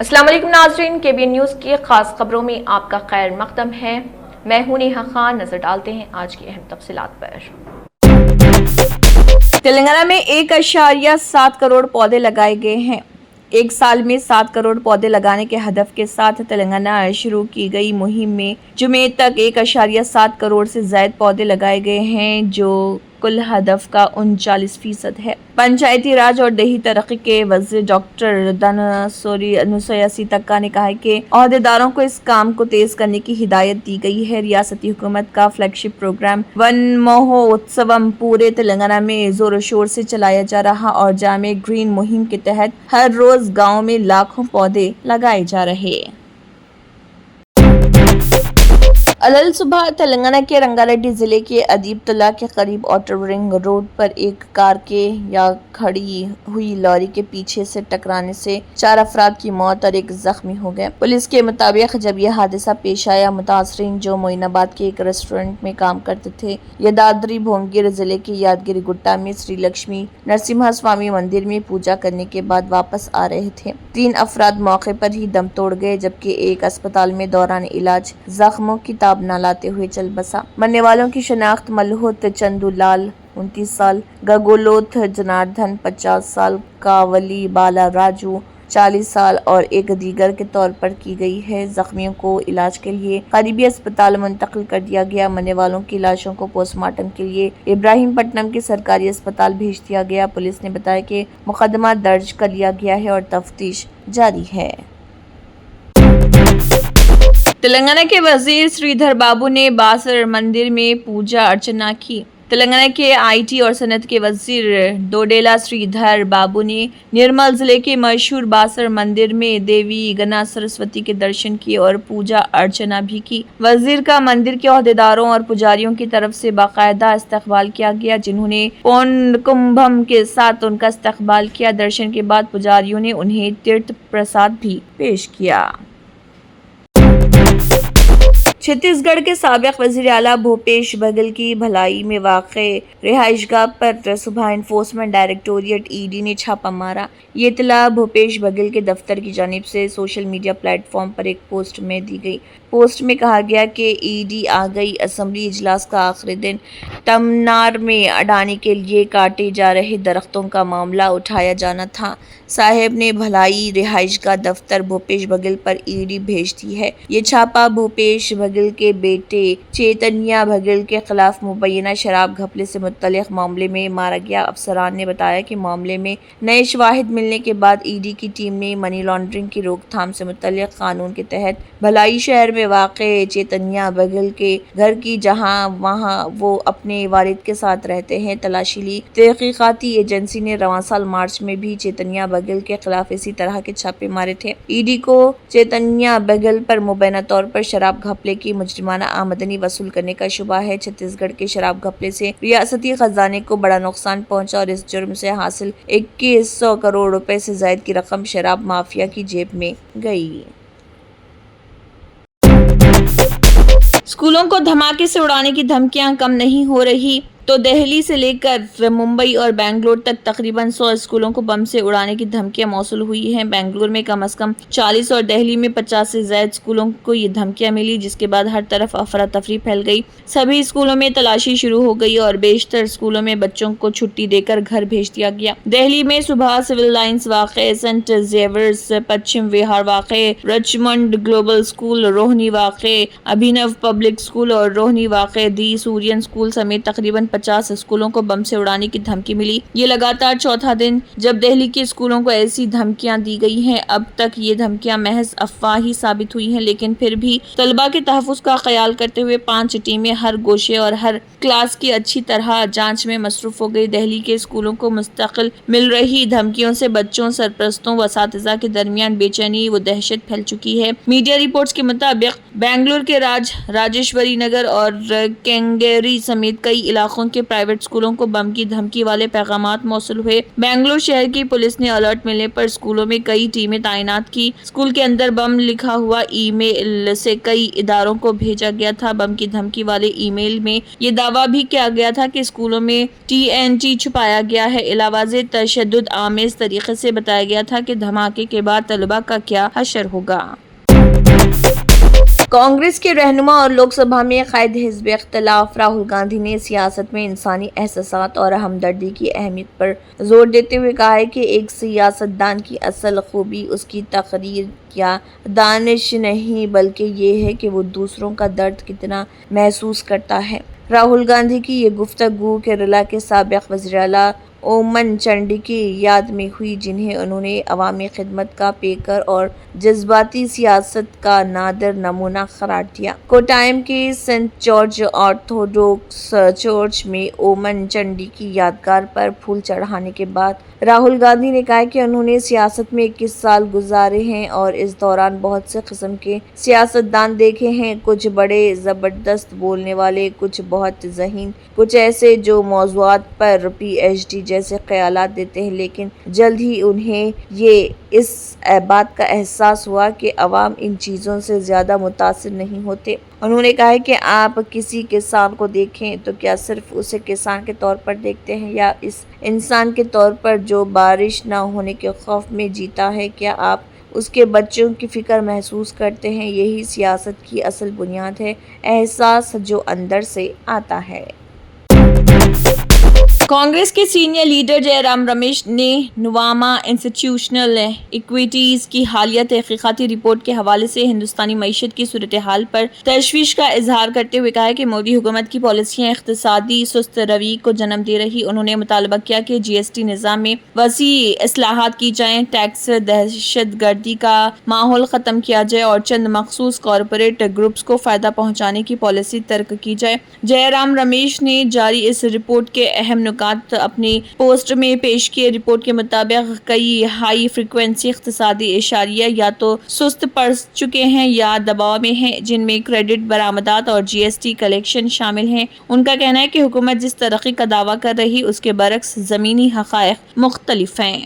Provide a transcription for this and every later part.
अस्सलाम वालेकुम नाज़रीन, KBN न्यूज़ की खास खबरों में आपका खैर मक़दम है। मैं हूं नेहा खान। नजर डालते हैं आज की अहम तफसीलात पर। तेलंगाना में 1.7 करोड़ पौधे लगाए गए हैं। एक साल में 7 करोड़ पौधे लगाने के हदफ के साथ तेलंगाना शुरू की गई मुहिम में जुमे तक 1.7 करोड़ से ज़ायद पौधे लगाए गए हैं, जो कुल हदफ का 39% है। पंचायती राज और देही तरक्की के वज़ीर डॉक्टर दानासोरी अनुसुया सीतक्का ने कहा है कि अहदेदारों को इस काम को तेज करने की हिदायत दी गई है। रियासती हुकूमत का फ्लैगशिप प्रोग्राम वन महोत्सवम पूरे तेलंगाना में जोर शोर से चलाया जा रहा और जामे ग्रीन मुहिम के तहत हर रोज गाँव में लाखों पौधे लगाए जा रहे हैं। अलल सुबह तेलंगाना के रंगारेड्डी जिले के अदीबतला के करीब आउटर रिंग रोड पर एक कार के या खड़ी हुई लॉरी के पीछे से टकराने से 4 अफराद की मौत और एक जख्मी हो गए। पुलिस के मुताबिक जब यह हादसा पेश आया, मुतासरीन जो मोइनाबाद के एक रेस्टोरेंट में काम करते थे, यदाद्री भोंगीर जिले के यादगिरी गुट्टा में श्री लक्ष्मी नरसिम्हा स्वामी मंदिर में पूजा करने के बाद वापस आ रहे थे। 3 अफराद मौके पर ही दम तोड़ गए, जबकि एक अस्पताल में दौरान इलाज जख्मों की ताब न लाते हुए चल बसा। मरने वालों की शनाख्त मलहोत चंदूलाल 29 साल, गगोलोथ जनार्दन 50 साल, कावली बाला राजू 40 साल और एक दीगर के तौर पर की गई है। जख्मियों को इलाज के लिए करीबी अस्पताल मुंतकिल कर दिया गया। मरने वालों की लाशों को पोस्टमार्टम के लिए इब्राहिमपट्टनम के सरकारी अस्पताल भेज दिया गया। पुलिस ने बताया कि मुकदमा दर्ज कर लिया गया है और तफ्तीश जारी है। तेलंगाना के वजीर श्रीधर बाबू ने बासर मंदिर में पूजा अर्चना की। तेलंगाना के IT और सनत के वजीर डोडेला श्रीधर बाबू ने निर्मल जिले के मशहूर बासर मंदिर में देवी गणा सरस्वती के दर्शन किए और पूजा अर्चना भी की। वजीर का मंदिर के अहदेदारों और पुजारियों की तरफ से बाकायदा इस्तकबाल किया गया, जिन्होंने पौन कुंभम के साथ उनका इस्तकबाल किया। दर्शन के बाद पुजारियों ने उन्हें तीर्थ प्रसाद भी पेश किया। छत्तीसगढ़ के साबिक वज़ीर आला भूपेश बघेल की भलाई में वाक़े रिहाइशगाह पर सुबह इन्फोर्समेंट डायरेक्टोरेट ED ने छापा मारा। ये इत्तला भूपेश बघेल के दफ्तर की जानिब से सोशल मीडिया प्लेटफॉर्म पर एक पोस्ट में दी गई। पोस्ट में कहा गया कि ED आ गई। असम्बली इजलास का आखिरी दिन। तमनार में अडानी के लिए काटे जा रहे दरख्तों का मामला उठाया जाना था। साहब ने भलाई रिहाइशगाह दफ्तर भूपेश बघेल पर ED भेज दी है। ये छापा भूपेश बघेल के बेटे चैतन्या बघेल के खिलाफ मुबैना शराब घपले से मुतल्लिक मामले में मारा गया। अफसरान ने बताया कि मामले में नए शवाहिद मिलने के बाद ED की टीम ने मनी लॉन्ड्रिंग की रोकथाम से मुतल्लिक कानून के तहत भलाई शहर में वाक़े चैतन्या बघेल के घर की वहाँ वो अपने वालिद के साथ रहते हैं तलाशी ली। तहकीकाती एजेंसी ने रवां साल मार्च में भी चैतन्या बघेल के खिलाफ इसी तरह के छापे मारे थे। ED को चैतन्या बघेल पर मुबैना तौर पर शराब घपले की मुजरिमाना आमदनी वसूल करने का शुबा है। छत्तीसगढ़ के शराब घपले से रियासती खजाने को बड़ा नुकसान पहुंचा और इस जुर्म से हासिल 2100 करोड़ रुपए से ज्यादा की रकम शराब माफिया की जेब में गई। स्कूलों को धमाके से उड़ाने की धमकियां कम नहीं हो रही तो दिल्ली से लेकर मुंबई और बेंगलोर तक तकरीबन 100 स्कूलों को बम से उड़ाने की धमकियां मौसूल हुई हैं। बेंगलोर में कम से कम 40 और दिल्ली में 50 से ज्यादा स्कूलों को ये धमकियां मिली, जिसके बाद हर तरफ अफरा तफरी फैल गई। सभी स्कूलों में तलाशी शुरू हो गई और बेशतर स्कूलों में बच्चों को छुट्टी देकर घर भेज दिया गया। दिल्ली में सुबह सिविल लाइन्स वाक़े, सेंट जेवियर्स पश्चिम विहार वाक़े, रिचमंड ग्लोबल स्कूल रोहनी वाक़े, अभिनव पब्लिक स्कूल और रोहनी वाक़े, दी सूर्यन स्कूल समेत तकरीबन 50 स्कूलों को बम से उड़ाने की धमकी मिली। ये लगातार चौथा दिन जब दिल्ली के स्कूलों को ऐसी धमकियां दी गई हैं। अब तक ये धमकियां महज अफवाह ही साबित हुई हैं, लेकिन फिर भी तलबा के तहफ़्फ़ुज़ का ख्याल करते हुए 5 टीमें हर गोशे और हर क्लास की अच्छी तरह जांच में मसरूफ हो गई। दिल्ली के स्कूलों को मुस्तकिल मिल रही धमकियों से बच्चों, सरपरस्तों व असातिज़ा के दरमियान बेचैनी व दहशत फैल चुकी है। मीडिया रिपोर्ट्स के मुताबिक बेंगलुरु के राजेश्वरी नगर और केंगेरी समेत कई इलाकों علاقوں کے پرائیویٹ اسکولوں کو بم کی دھمکی والے پیغامات موصول ہوئے۔ بنگلور شہر کی پولیس نے الرٹ ملنے پر اسکولوں میں کئی ٹیمیں تعینات کی۔ اسکول کے اندر بم لکھا ہوا ای میل سے کئی اداروں کو بھیجا گیا تھا۔ بم کی دھمکی والے ای میل میں یہ دعویٰ بھی کیا گیا تھا کہ اسکولوں میں TNT چھپایا گیا ہے۔ علاوہ تشدد آمیز طریقے سے بتایا گیا تھا کہ دھماکے کے بعد طلبہ کا کیا حشر ہوگا۔ کانگریس کے رہنما اور لوک سبھا میں قائد حزب اختلاف راہل گاندھی نے سیاست میں انسانی احساسات اور ہمدردی کی اہمیت پر زور دیتے ہوئے کہا ہے کہ ایک سیاستدان کی اصل خوبی اس کی تقریر یا دانش نہیں بلکہ یہ ہے کہ وہ دوسروں کا درد کتنا محسوس کرتا ہے۔ راہل گاندھی کی یہ گفتگو کیرالہ کے سابق وزیر اعلیٰ اومن چانڈی کی یاد میں ہوئی، جنہیں انہوں نے عوامی خدمت کا پیکر اور جذباتی سیاست کا نادر نمونہ قرار دیا۔ کوٹائم کے سینٹ جارج آرتھوڈوکس چرچ میں اومن چانڈی کی یادگار پر پھول چڑھانے کے بعد راہل گاندھی نے کہا کہ انہوں نے سیاست میں 21 سال گزارے ہیں اور اس دوران بہت سے قسم کے سیاستدان دیکھے ہیں، کچھ بڑے زبردست بولنے والے، کچھ بہت ذہین، کچھ ایسے جو موضوعات پر PhD جیسے خیالات دیتے ہیں، لیکن جلد ہی انہیں اس بات کا احساس ہوا کہ عوام ان چیزوں سے زیادہ متاثر نہیں ہوتے۔ انہوں نے کہا کہ آپ کسی کسان کو دیکھیں تو کیا صرف اسے کسان کے طور پر دیکھتے ہیں یا اس انسان کے طور پر جو بارش نہ ہونے کے خوف میں جیتا ہے؟ کیا آپ اس کے بچوں کی فکر محسوس کرتے ہیں؟ یہی سیاست کی اصل بنیاد ہے، احساس جو اندر سے آتا ہے۔ کانگریس کے سینئر لیڈر جے رام رمیش نے نواما انسٹیٹیوشنل ایکویٹیز کی حالیہ تحقیقاتی رپورٹ کے حوالے سے ہندوستانی معیشت کی صورتحال پر تشویش کا اظہار کرتے ہوئے کہا کہ مودی حکومت کی پالیسیاں اقتصادی سست روی کو جنم دے رہی۔ انہوں نے مطالبہ کیا کہ GST نظام میں وسیع اصلاحات کی جائیں، ٹیکس دہشت گردی کا ماحول ختم کیا جائے اور چند مخصوص کارپوریٹ گروپس کو فائدہ پہنچانے کی پالیسی ترک کی جائے۔ جے رام رمیش نے جاری اس رپورٹ کے اہم نکات اپنی پوسٹ میں پیش کیے۔ رپورٹ کے مطابق کئی ہائی فریکوینسی اقتصادی اشاریہ یا تو سست پڑ چکے ہیں یا دباؤ میں ہیں، جن میں کریڈٹ برآمدات اور GST کلیکشن شامل ہیں۔ ان کا کہنا ہے کہ حکومت جس ترقی کا دعویٰ کر رہی اس کے برعکس زمینی حقائق مختلف ہیں۔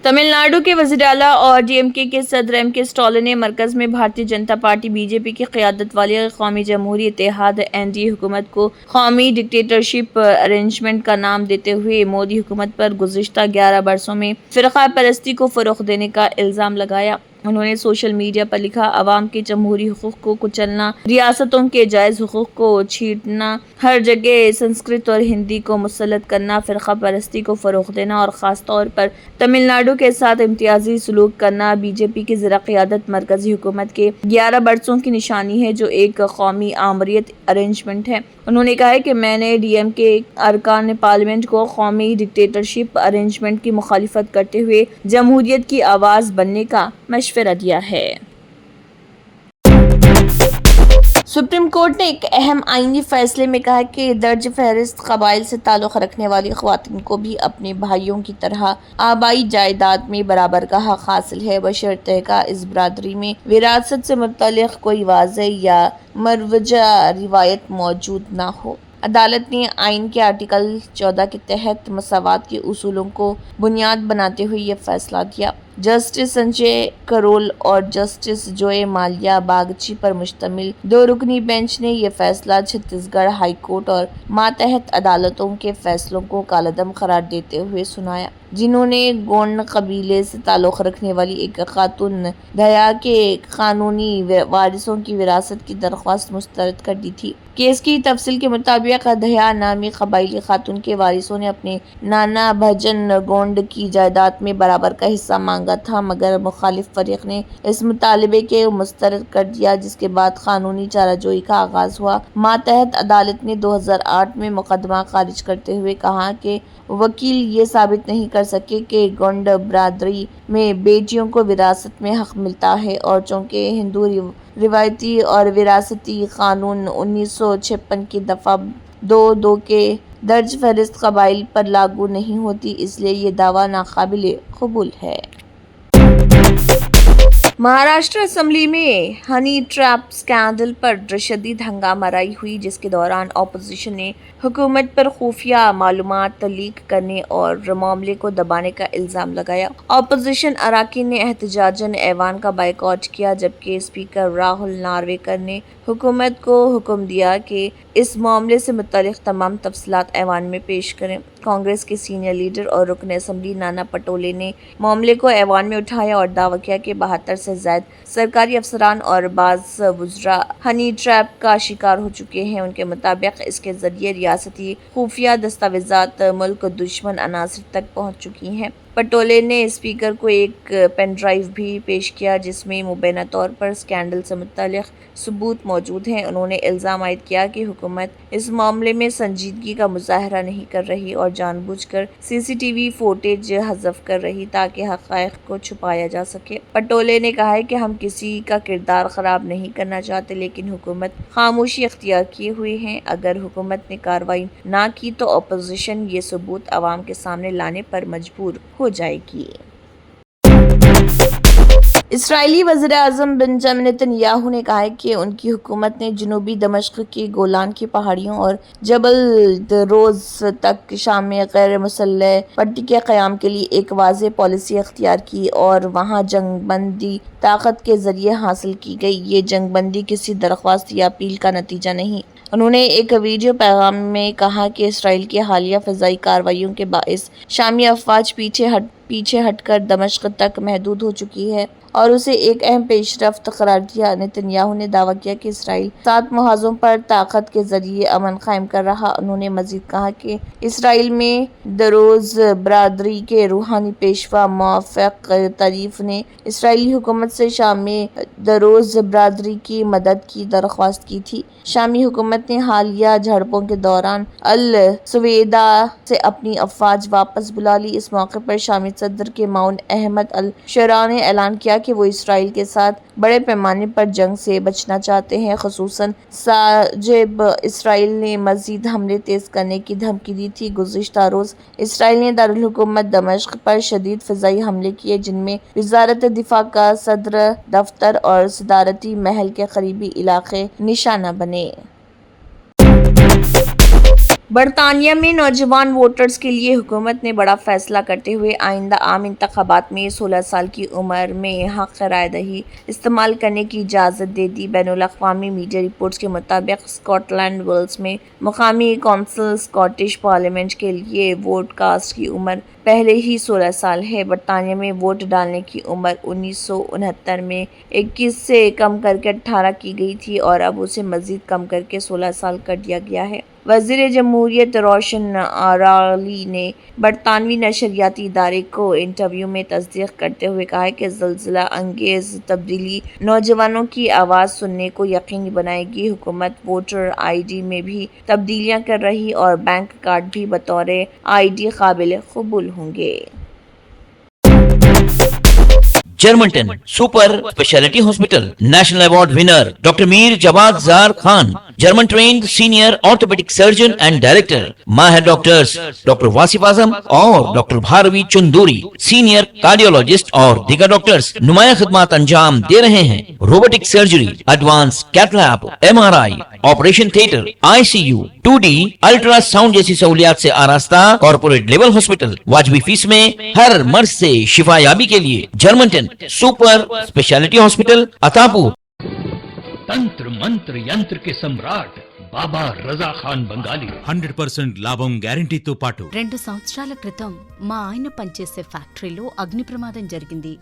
تمل ناڈو کے وزیر اعلیٰ اور DMK کے صدر MK اسٹالن نے مرکز میں بھارتیہ جنتا پارٹی BJP کی قیادت والی قومی جمہوری اتحاد NDA حکومت کو قومی ڈکٹیٹرشپ ارینجمنٹ کا نام دیتے ہوئے مودی حکومت پر گزشتہ 11 برسوں میں فرقہ پرستی کو فروغ دینے کا الزام لگایا۔ انہوں نے سوشل میڈیا پر لکھا، عوام کے جمہوری حقوق کو کچلنا، ریاستوں کے جائز حقوق کو چھیننا، ہر جگہ سنسکرت اور ہندی کو مسلط کرنا، فرقہ پرستی کو فروغ دینا اور خاص طور پر تمل ناڈو کے ساتھ امتیازی سلوک کرنا BJP کی زیر قیادت مرکزی حکومت کے 11 برسوں کی نشانی ہے، جو ایک قومی آمریت ارینجمنٹ ہے۔ انہوں نے کہا کہ میں نے DMK ارکان پارلیمنٹ کو قومی ڈکٹیٹرشپ ارینجمنٹ کی مخالفت کرتے ہوئے جمہوریت کی آواز بننے کا مشورہ دیا ہے۔ سپریم کورٹ نے ایک اہم آئینی فیصلے میں کہا کہ درج فہرست قبائل سے تعلق رکھنے والی خواتین کو بھی اپنے بھائیوں کی طرح آبائی جائیداد میں برابر کا حق حاصل ہے، بشرطیکہ کہ اس برادری میں وراثت سے متعلق کوئی واضح یا مروجہ روایت موجود نہ ہو۔ عدالت نے آئین کے آرٹیکل 14 کے تحت مساوات کے اصولوں کو بنیاد بناتے ہوئے یہ فیصلہ دیا۔ جسٹس سنجے کرول اور جسٹس جوئے مالیا باگچی پر مشتمل 2 رکنی بینچ نے یہ فیصلہ چھتیس گڑھ ہائی کورٹ اور ماتحت عدالتوں کے فیصلوں کو کالعدم قرار دیتے ہوئے سنایا، جنہوں نے گونڈ قبیلے سے تعلق رکھنے والی ایک خاتون دھیا کے قانونی وارثوں کی وراثت کی درخواست مسترد کر دی تھی۔ کیس کی تفصیل کے مطابق دھیا نامی قبائلی خاتون کے وارثوں نے اپنے نانا بھجن گونڈ کی جائیداد میں برابر کا حصہ مانگا تھا، مگر مخالف فریق نے اس مطالبے کے مسترد کر دیا، جس کے بعد قانونی چارہ جوئی کا آغاز ہوا۔ ماتحت عدالت نے 2008 میں مقدمہ خارج کرتے ہوئے کہا کہ وکیل یہ ثابت نہیں کر سکے کہ گونڈ برادری میں بیٹیوں کو وراثت میں حق ملتا ہے، اور چونکہ ہندو روایتی اور وراثتی قانون 1956 کی دفعہ 2(2) کے درج فہرست قبائل پر لاگو نہیں ہوتی، اس لیے یہ دعویٰ ناقابل قبول ہے۔ महाराष्ट्र असेंबली में हनी ट्रैप स्कैंडल पर शदीद हंगामाराई हुई, जिसके दौरान अपोजिशन ने हुकूमत पर खुफिया मालूमात लीक करने और मामले को दबाने का इल्ज़ाम लगाया। अपोजिशन अरकान ने एहतजाजन ऐवान का बाइकआउट किया, जबकि स्पीकर राहुल नार्वेकर ने हुकूमत को हुक्म दिया कि इस मामले से मुतल्लिक़ तमाम तफसीलात ऐवान में पेश करें। कांग्रेस के सीनियर लीडर और रुकन असम्बली नाना पटोले ने मामले को ऐवान में उठाया और दावा किया कि 72 से ज़ायद सरकारी अफसरान और बाज़ वज़रा हनी ट्रैप का शिकार हो चुके हैं। उनके मुताबिक इसके ज़रिए रियासती खुफिया दस्तावेज़ात मुल्क दुश्मन अनासर तक पहुँच चुकी हैं। पटोले ने स्पीकर को एक पेन ड्राइव भी पेश किया, जिसमें मुबैना तौर पर स्कैंडल से मुतल्लिक़ सबूत मौजूद हैं। उन्होंने इल्ज़ाम आयद किया कि हुकूमत इस मामले में संजीदगी का मुज़ाहरा नहीं कर रही और जानबूझकर CCTV फुटेज हज़फ कर रही ताकि हक़ाइक़ को छुपाया जा सके। पटोले ने कहा है कि हम किसी का किरदार ख़राब नहीं करना चाहते, लेकिन हुकूमत खामोशी अख्तियार किए हुए हैं। अगर हुकूमत ने कार्रवाई ना की तो अपोजिशन ये सबूत अवाम के सामने लाने पर मजबूर हो जाएगी। इसराइली वज़ीर-ए-आज़म बेंजामिन नेतन्याहू ने कहा है कि उनकी हुकूमत ने जनूबी दमिश्क की गोलान की पहाड़ियों और जबल दरोज़ तक शाम में गैर मुसल्लह पट्टी के क़याम के लिए एक वाज़ेह पॉलिसी अख्तियार की और वहाँ जंगबंदी ताकत के ज़रिए हासिल की गई। ये जंगबंदी किसी दरख्वास्त या अपील का नतीजा नहीं। उन्होंने एक वीडियो पैगाम में कहा कि इसराइल की हालिया फ़िज़ाई कार्रवाइयों के बाइस शामी अफ़वाज पीछे हटकर दमिश्क तक महदूद हो चुकी है और उसे एक अहम पेशरफ्त करार दिया। नेतन्याहू ने दावा किया कि इसराइल 7 मुहाज़ों पर ताकत के ज़रिए अमन कायम कर रहा। उन्होंने मज़ीद कहा कि इसराइल में दरोज़ बरादरी के रूहानी पेशवा मुवफ़्फ़क़ तरीफ़ ने इसराइली हुकूमत से शाम में दरोज़ बरादरी की मदद की दरख्वास्त की थी। शामी हुकूमत ने हालिया झड़पों के दौरान अल सवेदा से अपनी अफ़वाज वापस बुला ली। इस मौके पर शामी सदर के माउन अहमद अल शरा ने ऐलान किया कि वो इसराइल के साथ बड़े पैमाने पर जंग से बचना चाहते हैं, ख़ुसूसन साजिब इसराइल ने मज़ीद हमले तेज़ करने की धमकी दी थी। गुज़िश्ता रोज़ इसराइल ने दारुल हुकूमत दमिश्क पर शदीद फ़िज़ाई हमले किए, जिनमें वज़ारत दिफ़ा का सदर दफ्तर और सदारती महल के करीबी इलाके निशाना बने। बरतानिया में नौजवान वोटर्स के लिए हुकूमत ने बड़ा फैसला करते हुए आइंदा आम इंतखाबात में 16 साल की उम्र में हक़ राय दही इस्तेमाल करने की इजाज़त दे दी। बैनुल-अक़वामी मीडिया रिपोर्ट्स के मुताबिक स्कॉटलैंड वेल्स में मुकामी कौंसिल स्कॉटिश पार्लियामेंट के लिए वोट कास्ट की उम्र पहले ही 16 साल है। बरतानिया में वोट डालने की उम्र 1969 में 21 से कम करके 18 की गई थी और अब उसे मज़ीद कम करके 16 साल कर दिया गया है। वज़ीर जमहूरियत रोशन आराली ने बरतानवी नशरियाती इदारे को इंटरव्यू में तस्दीक करते हुए कहा कि ज़लज़ला अंगेज़ तब्दीली नौजवानों की आवाज़ सुनने को यकीनी बनाएगी। हुकूमत वोटर ID में भी तब्दीलियाँ कर रही और बैंक कार्ड भी बतौर ID काबिल कबूल होंगे। Germanten super speciality hospital national award winner doctor Mir Jawad Zar Khan, German trained senior orthopaedic surgeon and director, माहिर डॉक्टर्स डॉक्टर वासिफ आजम और doctor Bharvi Chunduri, senior cardiologist और दीगर डॉक्टर्स नुमाया खिदमत अंजाम दे रहे हैं। Robotic surgery, advance cath lab, MRI, operation theatre, ICU, 2D ultrasound जैसी सहूलियात से आरास्ता कॉर्पोरेट लेवल हॉस्पिटल। वाजबी फीस में हर मर्ज से शिफायाबी के लिए जर्मनटन सुपर स्पेशलिटी हॉस्पिटल अतापू। तंत्र मंत्र यंत्र के सम्राट బాబా రజా ఖాన్ బంగాలి 100% లాభం గ్యారంటీతో పాటు 2 సంవత్సరాల క్రితం మా ఆయన పనిచేసే ఫ్యాక్టరీలో అగ్ని ప్రమాదం జరిగింది.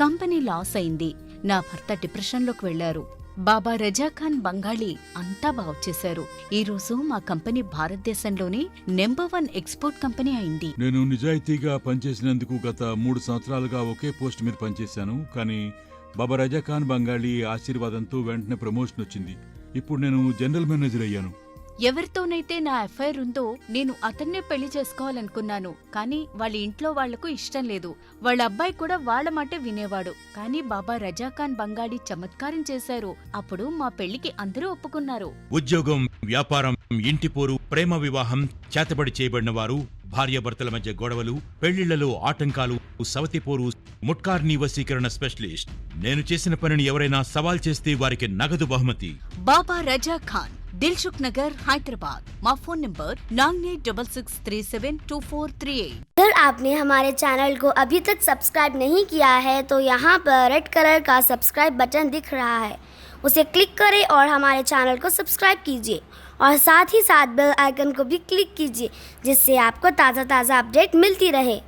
కంపెనీ లాస్ అయింది. నా భర్త డిప్రెషన్లోకి వెళ్లారు. బాబా రజా ఖాన్ బంగాళీ అంతా బాగుచేశారు. ఈ రోజు మా కంపెనీ భారతదేశంలోనే నెంబర్ 1 ఎక్స్పోర్ట్ కంపెనీ అయింది. నేను నిజాయితీగా పనిచేసినందుకు గత 3 సంవత్సరాలుగా ఒకే పోస్ట్ మీద పనిచేశాను. కానీ బాబా రజా ఖాన్ బంగాళీ ఆశీర్వాదంతో వెంటనే ప్రమోషన్ వచ్చింది. ఇప్పుడు నేను జనరల్ మేనేజర్ అయ్యాను. ఎవరితోనైతే నా అఫైర్ ఉందో నేను అతన్నే పెళ్లి చేసుకోవాలనుకున్నాను. కానీ వాళ్ళ ఇంట్లో వాళ్లకు ఇష్టం లేదు. వాళ్ళ అబ్బాయి కూడా వాళ్ళ మాటే వినేవాడు. కానీ బాబా రజా ఖాన్ బంగాళీ చమత్కారం చేశారు. అప్పుడు మా పెళ్లికి అందరూ ఒప్పుకున్నారు. ఉద్యోగం, వ్యాపారం, ఇంటి పోరు, ప్రేమ వివాహం చేతబడి చేయబడిన వారు భార్యాభర్తల మధ్య గొడవలు, పెళ్లిళ్లలో ఆటంకాలు, సవతిపోరు, ముట్కార్ని వశీకరణ స్పెషలిస్ట్. నేను చేసిన పనిని ఎవరైనా సవాల్ చేస్తే వారికి నగదు బహుమతి. బాబా రజా ఖాన్, दिलसुख नगर, हैदराबाद। मा फोन नंबर 9866372438। अगर आपने हमारे चैनल को अभी तक सब्सक्राइब नहीं किया है तो यहाँ पर रेड कलर का सब्सक्राइब बटन दिख रहा है, उसे क्लिक करें और हमारे चैनल को सब्सक्राइब कीजिए और साथ ही साथ बेल आइकन को भी क्लिक कीजिए, जिससे आपको ताज़ा अपडेट मिलती रहे।